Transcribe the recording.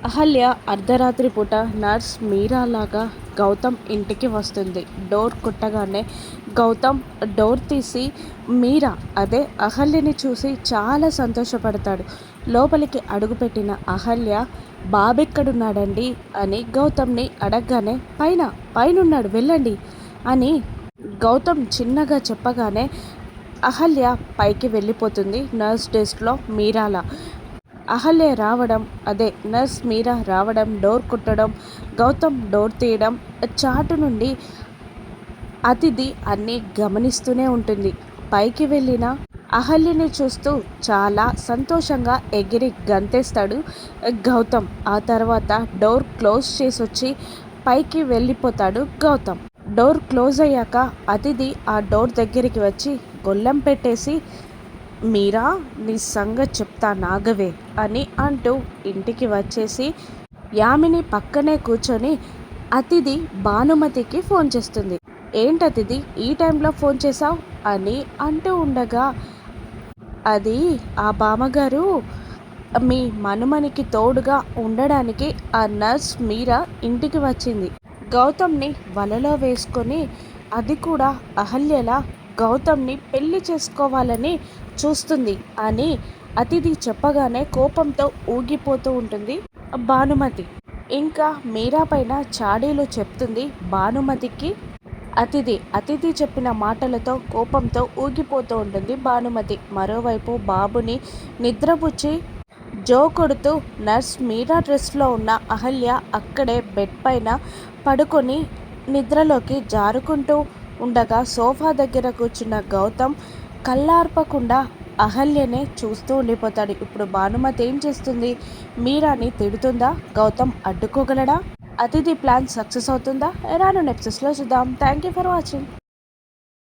అహల్య అర్ధరాత్రి పూట నర్స్ మీరాలాగా గౌతమ్ ఇంటికి వస్తుంది. డోర్ కొట్టగానే గౌతమ్ డోర్ తీసి మీరా అదే అహల్యని చూసి చాలా సంతోషపడతాడు. లోపలికి అడుగుపెట్టిన అహల్య బాబెక్కడున్నాడండి అని గౌతమ్ని అడగగానే పైనున్నాడు వెళ్ళండి అని గౌతమ్ చిన్నగా చెప్పగానే అహల్య పైకి వెళ్ళిపోతుంది. నర్స్ డెస్క్లో మీరాలా అహల్య రావడం నర్స్ మీరా రావడం, డోర్ కొట్టడం, గౌతమ్ డోర్ తీయడం, చాటు నుండి అతిథి అన్నీ గమనిస్తూనే ఉంటుంది. పైకి వెళ్ళిన అహల్యని చూస్తూ చాలా సంతోషంగా ఎగిరి గంతేస్తాడు గౌతమ్. ఆ తర్వాత డోర్ క్లోజ్ చేసొచ్చి పైకి వెళ్ళిపోతాడు గౌతమ్. డోర్ క్లోజ్ అయ్యాక అతిథి ఆ డోర్ దగ్గరికి వచ్చి గొల్లెం పెట్టేసి మీరా నీ సంగతి చెప్తా నాగవే అని అంటూ ఇంటికి వచ్చేసి యామిని పక్కనే కూర్చొని అతిథి భానుమతికి ఫోన్ చేస్తుంది. ఏంటతిథి ఈ టైంలో ఫోన్ చేశావు అని అంటూ ఉండగా అది ఆ బామ్మగారు మీ మనుమనికి తోడుగా ఉండడానికి ఆ నర్స్ మీరా ఇంటికి వచ్చింది. గౌతమ్ని వలలో వేసుకొని అది కూడా అహల్యలా గౌతమ్ని పెళ్లి చేసుకోవాలని చూస్తుంది అని అతిథి చెప్పగానే కోపంతో ఊగిపోతూ ఉంటుంది భానుమతి. ఇంకా మీరా పైన చాడీలు చెప్తుంది భానుమతికి అతిథి చెప్పిన మాటలతో కోపంతో ఊగిపోతూ ఉంటుంది భానుమతి. మరోవైపు బాబుని నిద్రపుచ్చి జో కొడుతూ నర్స్ మీరా డ్రెస్లో ఉన్న అహల్య అక్కడే బెడ్ పైన పడుకొని నిద్రలోకి జారుకుంటూ ఉండగా సోఫా దగ్గర కూర్చున్న గౌతమ్ కళ్ళార్పకుండా అహల్యనే చూస్తూ ఉండిపోతాడు. ఇప్పుడు భానుమతి ఏం చేస్తుంది? మీరాని తిడుతుందా? గౌతమ్ అడ్డుకోగలడా? అతిథి ప్లాన్ సక్సెస్ అవుతుందా? రాను ఎపిసోడ్స్లో చూద్దాం. Thank you for watching.